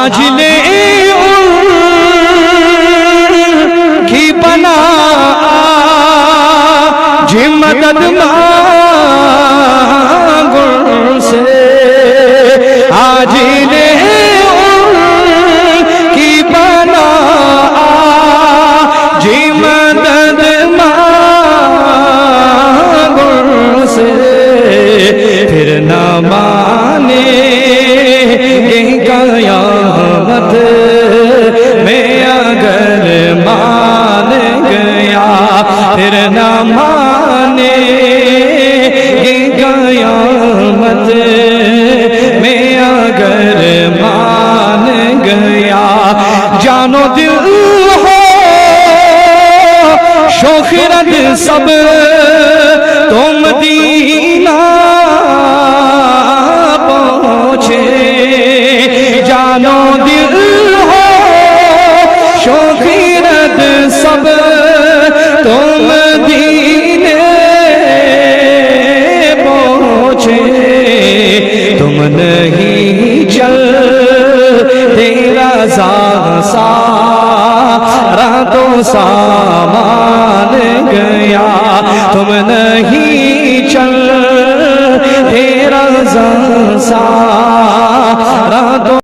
आज ले की बना जी मदद मांगो से, आज ले की बना जी मदद मांगो से, फिर न माने कयामत में अगर मान गया, फिर न माने कयामत में अगर मान गया। जानो दिल हो शोखरत सब तो मदीना पहुँचे, जानो दिल हो शोखरत सब तो मदीने पहुँचे। तुम नहीं चल तेरा सारा तो सामान गया, तुम नहीं चल तेरा सारा